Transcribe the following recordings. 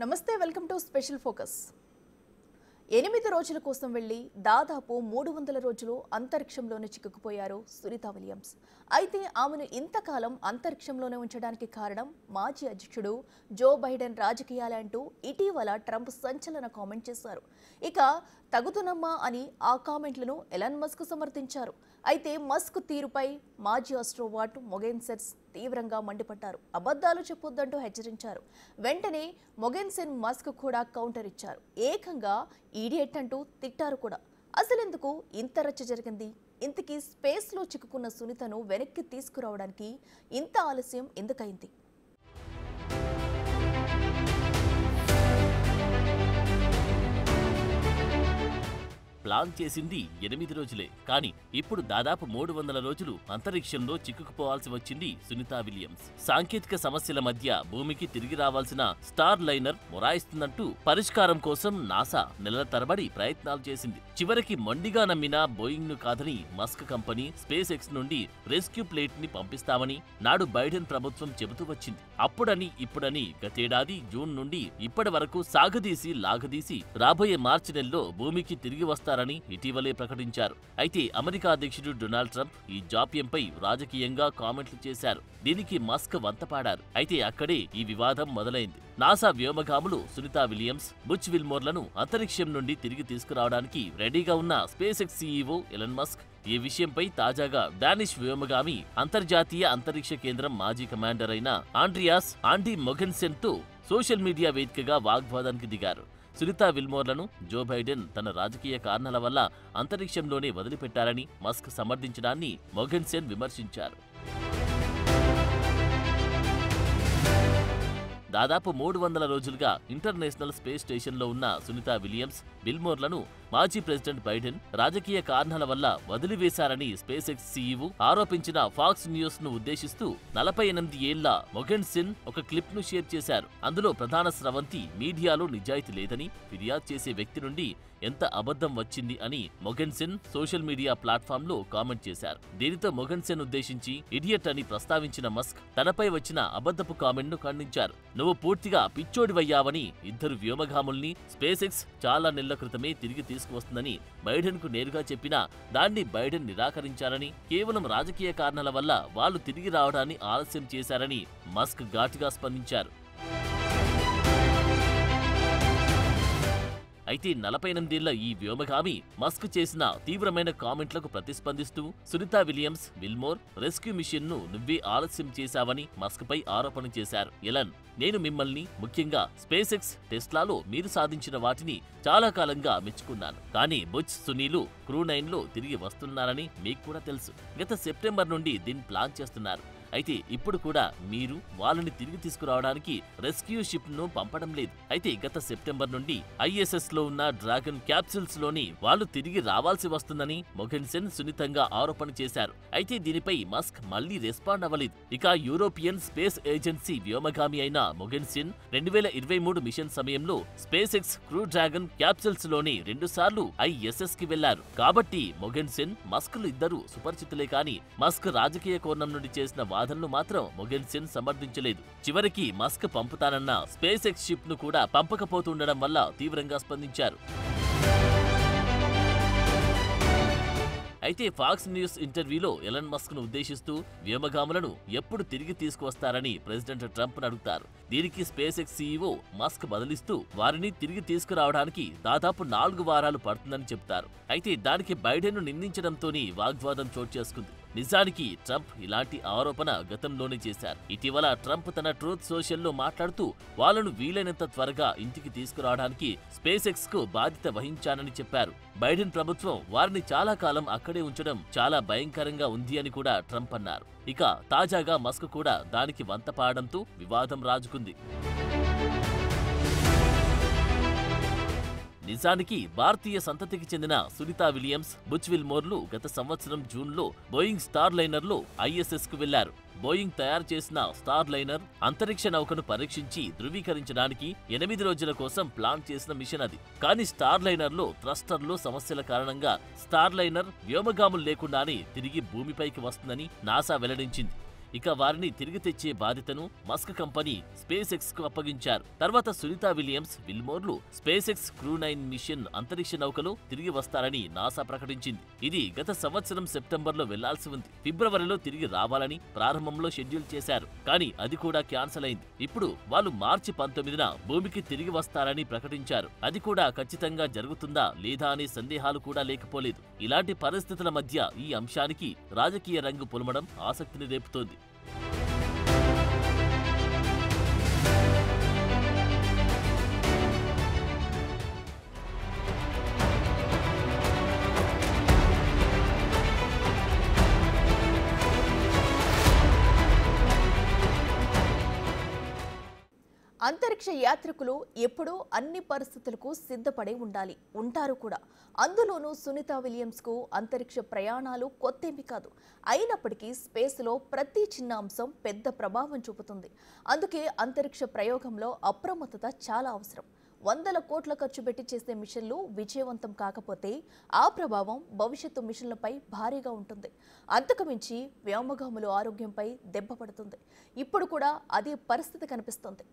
నమస్తే welcome to special focus 8 రోజుల కోసం వెళ్లి దాదాపు 300 రోజులు అంతరిక్షంలోనే చిక్కుకుపోయారు సునీతా విలియమ్స్. అయితే ఆమెను ఇంతకాలం అంతరిక్షంలోనే ఉంచడానికి కారణం మాజీ అధ్యక్షుడు జో బైడెన్ రాజకీయాలే అంటూ ఇటీవల ట్రంప్ సంచలన కామెంట్ చేశారు. ఇక తగుతునమ్మా అని ఆ కామెంట్లను ఎలాన్ మస్క్ సమర్థించారు. అయితే మస్క్ తీరుపై మాజీ ఆస్ట్రోవాట్ మొగెన్సెన్ తీవ్రంగా మండిపడ్డారు. అబద్ధాలు చెప్పొద్దంటూ హెచ్చరించారు. వెంటనే మొగెన్సెన్ మస్క్ కూడా కౌంటర్ ఇచ్చారు. ఏకంగా ఈడియట్ అంటూ తిట్టారు కూడా. అసలెందుకు ఇంత రచ్చ జరిగింది? ఇంతకీ స్పేస్లో చిక్కుకున్న సునీతను వెనక్కి తీసుకురావడానికి ఇంత ఆలస్యం ఎందుకైంది? ప్లాన్ చేసింది 8 రోజులే, కానీ ఇప్పుడు దాదాపు 300 రోజులు అంతరిక్షంలో చిక్కుకుపోవాల్సి వచ్చింది సునీతా విలియమ్స్. సాంకేతిక సమస్యల మధ్య భూమికి తిరిగి రావాల్సిన స్టార్ లైనర్ మొరాయిస్తుందంటూ పరిష్కారం కోసం నాసా నెలల తరబడి ప్రయత్నాలు చేసింది. చివరికి మొండిగా నమ్మిన బోయింగ్ ను కాదని మస్క్ కంపెనీ స్పేస్ ఎక్స్ నుండి రెస్క్యూ ప్లేట్ ని పంపిస్తామని నాడు బైడెన్ ప్రభుత్వం చెబుతూ వచ్చింది. అప్పుడని ఇప్పుడని గతేడాది జూన్ నుండి ఇప్పటి వరకు సాగదీసి లాగదీసి రాబోయే మార్చి నెలలో భూమికి తిరిగి వస్తారని ఇటీవలే ప్రకటించారు. అయితే అమెరికా అధ్యక్షుడు డొనాల్డ్ ట్రంప్ ఈ జాప్యంపై రాజకీయంగా కామెంట్లు చేశారు. దీనికి మస్క్ వంతపాడారు. అయితే అక్కడే ఈ వివాదం మొదలైంది. నాసా వ్యోమగాములు సునీతా విలియమ్స్, బుచ్ విల్మోర్లను అంతరిక్షం నుండి తిరిగి తీసుకురావడానికి రెడీగా ఉన్న space X CEO Elon Musk ఈ విషయంపై తాజాగా డానిష్ వ్యోమగామి అంతర్జాతీయ అంతరిక్ష కేంద్రం మాజీ కమాండర్ అయిన ఆండ్రీ మొగెన్సెన్ తో సోషల్ మీడియా వేదికగా వాగ్వాదానికి దిగారు. సునీతా విల్మోర్లను జో బైడెన్ తన రాజకీయ కారణాల వల్ల అంతరిక్షంలోనే వదిలిపెట్టారని మస్క్ సమర్థించడాన్ని మొగెన్సెన్ విమర్శించారు. దాదాపు 300 రోజులుగా ఇంటర్నేషనల్ స్పేస్ స్టేషన్లో ఉన్న సునీతా విలియమ్స్, విల్మోర్లను మాజీ ప్రెసిడెంట్ బైడెన్ రాజకీయ కారణాల వల్ల వదిలివేశారని స్పేస్ ఎక్స్ సీఈఓ ఆరోపించిన ఫాక్స్ న్యూస్ ను ఉద్దేశిస్తూ 48 ఏళ్ల మొగెన్సెన్ ఒక క్లిప్ ను షేర్ చేశారు. అందులో ప్రధాన స్రవంతి మీడియాలో నిజాయితీ లేదని ఫిర్యాదు చేసే వ్యక్తి నుండి ఎంత అబద్ధం వచ్చింది అని మొగెన్సెన్ సోషల్ మీడియా ప్లాట్ఫామ్ లో కామెంట్ చేశారు. దీనితో మొగెన్సెన్ ఉద్దేశించి ఇడియట్ అని ప్రస్తావించిన మస్క్ తనపై వచ్చిన అబద్ధపు కామెంట్ ను ఖండించారు. నువ్వు పూర్తిగా పిచ్చోడివయ్యావని, ఇద్దరు వ్యోమగాముల్ని స్పేస్ ఎక్స్ చాలా నెలల క్రితమే తిరిగి తీసుకువస్తుందని బైడెన్ కు నేరుగా చెప్పినా దాన్ని బైడెన్ నిరాకరించారని, కేవలం రాజకీయ కారణాల వల్ల వాళ్ళు తిరిగి రావడాన్ని ఆలస్యం చేశారని మస్క్ ఘాటుగా స్పందించారు. అయితే 48 ఏళ్ల ఈ వ్యోమగామి మస్క్ చేసిన తీవ్రమైన కామెంట్లకు ప్రతిస్పందిస్తూ Sunita Williams, Wilmore rescue mission ను నువ్వే ఆలస్యం చేశావని మస్క్ పై ఆరోపణ చేశారు. ఎలన్, నేను మిమ్మల్ని, ముఖ్యంగా స్పేస్ ఎక్స్ టెస్లాలో మీరు సాధించిన వాటిని చాలా కాలంగా మెచ్చుకున్నాను. కానీ బుచ్, సునీలు క్రూ 9లో తిరిగి వస్తున్నారని మీకు కూడా తెలుసు. గత సెప్టెంబర్ నుండి దీన్ని ప్లాన్ చేస్తున్నారు. అయితే ఇప్పుడు కూడా మీరు వాళ్ళని తిరిగి తీసుకురావడానికి రెస్క్యూ షిప్ ను పంపడం లేదు. అయితే గత సెప్టెంబర్ నుండి ఐఎస్ఎస్ లో ఉన్న డ్రాగన్ క్యాప్సూల్స్ లోని వాళ్ళు తిరిగి రావాల్సి వస్తుందని మొగెన్సెన్ సున్నితంగా ఆరోపణ చేశారు. అయితే దీనిపై మస్క్ మళ్లీ రెస్పాండ్ అవ్వలేదు. ఇక యూరోపియన్ స్పేస్ ఏజెన్సీ వ్యోమగామి అయిన మొగెన్సెన్ 2023 మిషన్ సమయంలో space X crew dragon capsules లోని 2 సార్లు ఐఎస్ఎస్ కి వెళ్లారు. కాబట్టి మొగెన్సెన్, మస్క్ లు ఇద్దరు సుపరిచితులే. కానీ మస్క్ రాజకీయ కోణం నుండి చేసిన వాదనలు మాత్రం మొగెన్సెన్ సమర్థించలేదు. చివరికి మస్క్ పంపుతానన్న స్పేస్ ఎక్స్ షిప్ ను కూడా పంపకపోతుండడం వల్ల తీవ్రంగా స్పందించారు. అయితే ఫాక్స్ న్యూస్ ఇంటర్వ్యూలో ఎలన్ మస్క్ ను ఉద్దేశిస్తూ వ్యోమగాములను ఎప్పుడు తిరిగి తీసుకువస్తారని ప్రెసిడెంట్ ట్రంప్ అడుగుతారు. దీనికి స్పేస్ ఎక్స్ సీఈఓ మస్క్ బదిలిస్తూ వారిని తిరిగి తీసుకురావడానికి దాదాపు 4 వారాలు పడుతుందని చెబుతారు. అయితే దానికి బైడెన్ ను నిందించడంతోనే వాగ్వాదం చోటు చేసుకుంది. నిజానికి ట్రంప్ ఇలాంటి ఆరోపణ గతంలోనే చేశారు. ఇటీవల ట్రంప్ తన ట్రూత్ సోషల్లో మాట్లాడుతూ వాళ్ళను వీలైనంత త్వరగా ఇంటికి తీసుకురావడానికి స్పేస్ ఎక్స్ కు బాధ్యత వహించానని చెప్పారు. బైడెన్ ప్రభుత్వం వారిని చాలా కాలం అక్కడే ఉంచడం చాలా భయంకరంగా ఉంది అని కూడా ట్రంప్ అన్నారు. ఇక తాజాగా మస్క్ కూడా దానికి వంతపాడడంతో వివాదం రాజుకుంది. నిజానికి భారతీయ సంతతికి చెందిన సునీతా విలియమ్స్, బుచ్ విల్మోర్లు గత సంవత్సరం జూన్లో బోయింగ్ స్టార్ లైనర్లో ఐఎస్ఎస్ కు వెళ్లారు. బోయింగ్ తయారు చేసిన స్టార్ లైనర్ అంతరిక్ష నౌకను పరీక్షించి ధృవీకరించడానికి 8 రోజుల కోసం ప్లాన్ చేసిన మిషన్ అది. కానీ స్టార్ లైనర్లో థ్రస్టర్లో సమస్యల కారణంగా స్టార్ లైనర్ వ్యోమగాములు లేకుండానే తిరిగి భూమిపైకి వస్తుందని నాసా వెల్లడించింది. ఇక వారిని తిరిగి తెచ్చే బాధ్యతను మస్క్ కంపెనీ స్పేస్ ఎక్స్ కు అప్పగించారు. తర్వాత సునీతా విలియమ్స్, విల్మోర్లు స్పేస్ ఎక్స్ క్రూ-9 మిషన్ అంతరిక్ష నౌకలో తిరిగి వస్తారని నాసా ప్రకటించింది. ఇది గత సంవత్సరం సెప్టెంబర్లో వెళ్లాల్సి ఉంది. ఫిబ్రవరిలో తిరిగి రావాలని ప్రారంభంలో షెడ్యూల్ చేశారు. కానీ అది కూడా క్యాన్సిల్ అయింది. ఇప్పుడు వాళ్ళు మార్చి 19న భూమికి తిరిగి వస్తారని ప్రకటించారు. అది కూడా ఖచ్చితంగా జరుగుతుందా లేదా అనే సందేహాలు కూడా లేకపోలేదు. ఇలాంటి పరిస్థితుల మధ్య ఈ అంశానికి రాజకీయ రంగు పులమడం ఆసక్తిని రేపుతోంది. అంతరిక్ష యాత్రికులు ఎప్పుడూ అన్ని పరిస్థితులకు సిద్ధపడి ఉండాలి, ఉంటారు కూడా. అందులోనూ సునీతా విలియమ్స్కు అంతరిక్ష ప్రయాణాలు కొత్తేమీ కాదు. అయినప్పటికీ స్పేస్లో ప్రతి చిన్న అంశం పెద్ద ప్రభావం చూపుతుంది. అందుకే అంతరిక్ష ప్రయోగంలో అప్రమత్తత చాలా అవసరం. వందల కోట్ల ఖర్చు పెట్టి చేసే మిషన్లు విజయవంతం కాకపోతే ఆ ప్రభావం భవిష్యత్తు మిషన్లపై భారీగా ఉంటుంది. అంతకుమించి వ్యోమగాముల ఆరోగ్యంపై దెబ్బ పడుతుంది. ఇప్పుడు కూడా అదే పరిస్థితి కనిపిస్తుంది.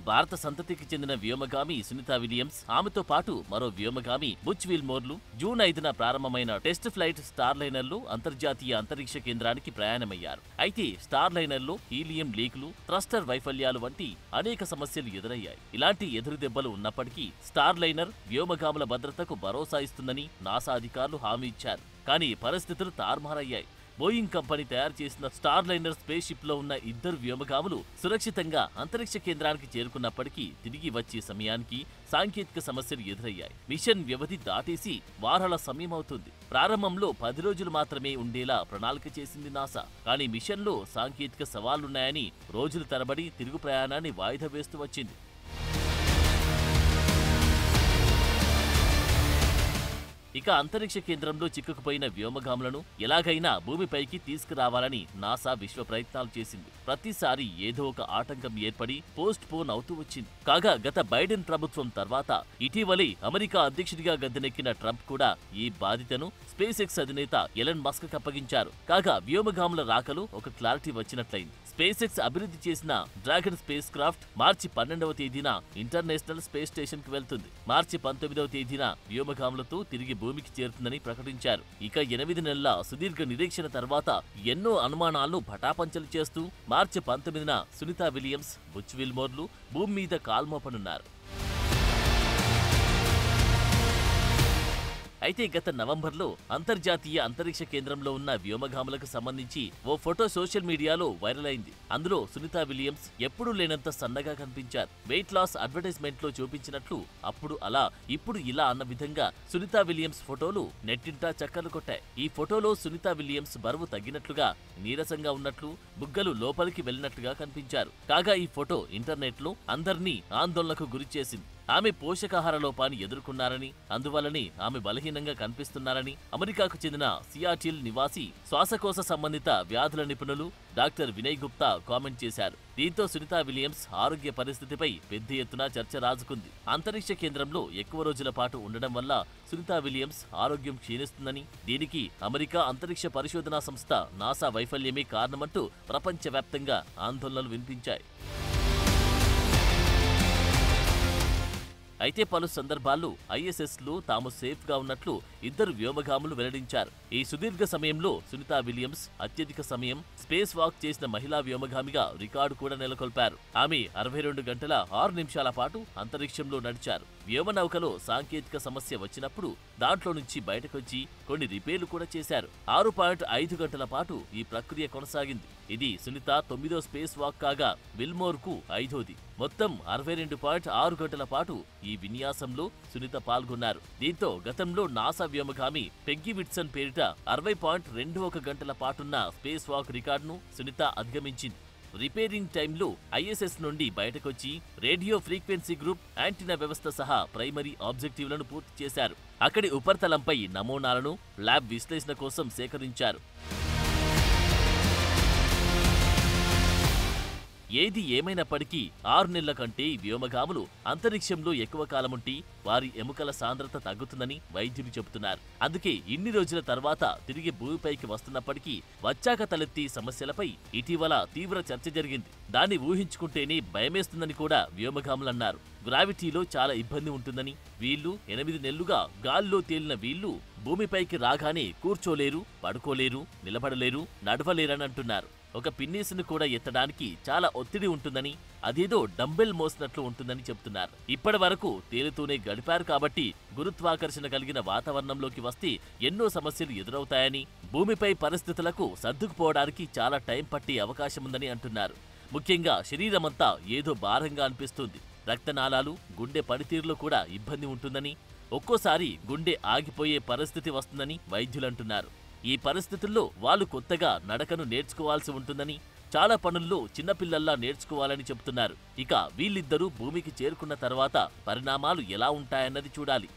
భారత సంతతికి చెందిన వ్యోమగామి సునీతా విలియమ్స్, ఆమెతో పాటు మరో వ్యోమగామి బుచ్ విల్మోర్లు జూన్ 5న ప్రారంభమైన టెస్ట్ ఫ్లైట్ స్టార్లైనర్లో అంతర్జాతీయ అంతరిక్ష కేంద్రానికి ప్రయాణమయ్యారు. అయితే స్టార్లైనర్లో హీలియం లీకులు, థ్రస్టర్ వైఫల్యాలు వంటి అనేక సమస్యలు ఎదురయ్యాయి. ఇలాంటి ఎదురుదెబ్బలు ఉన్నప్పటికీ స్టార్లైనర్ వ్యోమగాముల భద్రతకు భరోసా ఇస్తుందని నాసా అధికారులు హామీ ఇచ్చారు. కానీ పరిస్థితులు తారుమారయ్యాయి. బోయింగ్ కంపెనీ తయారు చేసిన స్టార్లైనర్ స్పేస్ షిప్ లో ఉన్న ఇద్దరు వ్యోమగాములు సురక్షితంగా అంతరిక్ష కేంద్రానికి చేరుకున్నప్పటికీ తిరిగి వచ్చే సమయానికి సాంకేతిక సమస్యలు ఎదురయ్యాయి. మిషన్ వ్యవధి దాటేసి వారాల సమయం అవుతుంది. ప్రారంభంలో 10 రోజులు మాత్రమే ఉండేలా ప్రణాళిక చేసింది నాసా. కానీ మిషన్లో సాంకేతిక సవాళ్లున్నాయని రోజుల తరబడి తిరుగు ప్రయాణాన్ని వాయిదా వేస్తూ వచ్చింది. ఇక అంతరిక్ష కేంద్రంలో చిక్కుకుపోయిన వ్యోమగాములను ఎలాగైనా భూమిపైకి తీసుకురావాలని నాసా విశ్వ ప్రయత్నాలు చేసింది. ప్రతిసారి ఏదో ఒక ఆటంకం ఏర్పడి పోస్ట్ పోన్ అవుతూ వచ్చింది. కాగా గత బైడెన్ ప్రభుత్వం తర్వాత ఇటీవలే అమెరికా అధ్యక్షుడిగా గద్దెనెక్కిన ట్రంప్ కూడా ఈ బాధ్యతను స్పేస్ ఎక్స్ అధినేత ఎలన్ మస్క్ అప్పగించారు. కాగా వ్యోమగాముల రాకలో ఒక క్లారిటీ వచ్చినట్లయింది. స్పేస్ ఎక్స్ అభివృద్ధి చేసిన డ్రాగన్ స్పేస్ క్రాఫ్ట్ మార్చి 12వ తేదీన ఇంటర్నేషనల్ స్పేస్ స్టేషన్ కు వెళ్తుంది. మార్చి 19వ తేదీన వ్యోమగాములతో తిరిగి భూమికి చేరుతుందని ప్రకటించారు. ఇక 8 నెలల సుదీర్ఘ నిరీక్షణ తర్వాత ఎన్నో అనుమానాలను పటాపంచలు చేస్తూ మార్చి 19న సునీతా విలియమ్స్, బుచ్ విల్మోర్లు భూమి మీద కాల్మోపనున్నారు. అయితే గత నవంబర్లో అంతర్జాతీయ అంతరిక్ష కేంద్రంలో ఉన్న వ్యోమగాములకు సంబంధించి ఓ ఫోటో సోషల్ మీడియాలో వైరల్ అయింది. అందులో సునీతా విలియమ్స్ ఎప్పుడూ లేనంత సన్నగా కనిపించారు. వెయిట్ లాస్ అడ్వర్టైజ్మెంట్ లో చూపించినట్లు అప్పుడు అలా ఇప్పుడు ఇలా అన్న విధంగా సునీతా విలియమ్స్ ఫోటోలు నెట్టింటా చక్కర్లు కొట్టాయి. ఈ ఫోటోలో సునీతా విలియమ్స్ బరువు తగ్గినట్లుగా, నీరసంగా ఉన్నట్లు, బుగ్గలు లోపలికి వెళ్ళినట్టుగా కనిపించారు. కాగా ఈ ఫోటో ఇంటర్నెట్ లో అందరినీ ఆందోళనకు గురి చేసింది. ఆమె పోషకాహార లోపాన్ని ఎదుర్కొన్నారని, అందువల్లనే ఆమె బలహీనంగా కనిపిస్తున్నారని అమెరికాకు చెందిన సియాటిల్ నివాసి శ్వాసకోశ సంబంధిత వ్యాధుల నిపుణులు డాక్టర్ వినయ్ గుప్తా కామెంట్ చేశారు. దీంతో సునీతా విలియమ్స్ ఆరోగ్య పరిస్థితిపై పెద్ద ఎత్తున చర్చ రాజుకుంది. అంతరిక్ష కేంద్రంలో ఎక్కువ రోజుల పాటు ఉండడం వల్ల సునీతా విలియమ్స్ ఆరోగ్యం క్షీణిస్తుందని, దీనికి అమెరికా అంతరిక్ష పరిశోధనా సంస్థ నాసా వైఫల్యమే కారణమంటూ ప్రపంచవ్యాప్తంగా ఆందోళనలు వినిపించాయి. అయితే పలు సందర్భాల్లో ఐఎస్ఎస్లు తాము సేఫ్ గా ఉన్నట్లు ఇద్దరు వ్యోమగాములు వెల్లడించారు. ఈ సుదీర్ఘ సమయంలో సునీతా విలియమ్స్ అత్యధిక సమయం స్పేస్ వాక్ చేసిన మహిళా వ్యోమగామిగా రికార్డు కూడా నెలకొల్పారు. ఆమె 62 గంటల 6 నిమిషాల పాటు అంతరిక్షంలో నడిచారు. వ్యోమనౌకలో సాంకేతిక సమస్య వచ్చినప్పుడు దాంట్లో నుంచి బయటకొచ్చి కొన్ని రిపేర్లు కూడా చేశారు. 6.5 గంటల పాటు ఈ ప్రక్రియ కొనసాగింది. ఇది సునీత 9వ స్పేస్ వాక్ కాగా విల్మోర్ కు 5వది. మొత్తం 62.6 గంటల పాటు ఈ విన్యాసంలో సునీత పాల్గొన్నారు. దీంతో గతంలో నాసా వ్యోమగామి పెగ్గి విట్సన్ పేరిట 60.21 గంటల పాటున్న స్పేస్ వాక్ రికార్డును సునీత అధిగమించింది. రిపేరింగ్ టైంలో ఐఎస్ఎస్ నుండి బయటకొచ్చి రేడియో ఫ్రీక్వెన్సీ గ్రూప్, యాంటీనా వ్యవస్థ సహా ప్రైమరీ ఆబ్జెక్టివ్లను పూర్తి చేశారు. అక్కడి ఉపరితలంపై నమూనాలను ల్యాబ్ విశ్లేషణ కోసం సేకరించారు. ఏది ఏమైనప్పటికీ 6 నెలల కంటే వ్యోమగాములు అంతరిక్షంలో ఎక్కువ కాలముంటే వారి ఎముకల సాంద్రత తగ్గుతుందని వైద్యులు చెబుతున్నారు. అందుకే ఇన్ని రోజుల తర్వాత తిరిగి భూమిపైకి వస్తున్నప్పటికీ వచ్చాక తలెత్తి సమస్యలపై ఇటీవల తీవ్ర చర్చ జరిగింది. దాన్ని ఊహించుకుంటేనే భయమేస్తుందని కూడా వ్యోమగాములన్నారు. గ్రావిటీలో చాలా ఇబ్బంది ఉంటుందని, వీళ్ళు 8 నెలలుగా గాల్లో తేలిన వీళ్ళు భూమిపైకి రాగానే కూర్చోలేరు, పడుకోలేరు, నిలబడలేరు, నడవలేరని అంటున్నారు. ఒక పిన్నీసును కూడా ఎత్తడానికి చాలా ఒత్తిడి ఉంటుందని, అదేదో డంబెల్ మోసినట్లు ఉంటుందని చెప్తున్నారు. ఇప్పటి వరకు తేలుతూనే గడిపారు కాబట్టి గురుత్వాకర్షణ కలిగిన వాతావరణంలోకి వస్తే ఎన్నో సమస్యలు ఎదురవుతాయని, భూమిపై పరిస్థితులకు సర్దుకుపోవడానికి చాలా టైం పట్టే అవకాశముందని అంటున్నారు. ముఖ్యంగా శరీరమంతా ఏదో భారంగా అనిపిస్తుంది. రక్తనాళాలు, గుండె పనితీరులో కూడా ఇబ్బంది ఉంటుందని, ఒక్కోసారి గుండె ఆగిపోయే పరిస్థితి వస్తుందని వైద్యులంటున్నారు. ఈ పరిస్థితుల్లో వాళ్ళు కొత్తగా నడకను నేర్చుకోవాల్సి ఉంటుందని, చాలా పనుల్లో చిన్నపిల్లల్లా నేర్చుకోవాలని చెబుతున్నారు. ఇక వీళ్ళిద్దరూ భూమికి చేరుకున్న తర్వాత పరిణామాలు ఎలా ఉంటాయన్నది చూడాలి.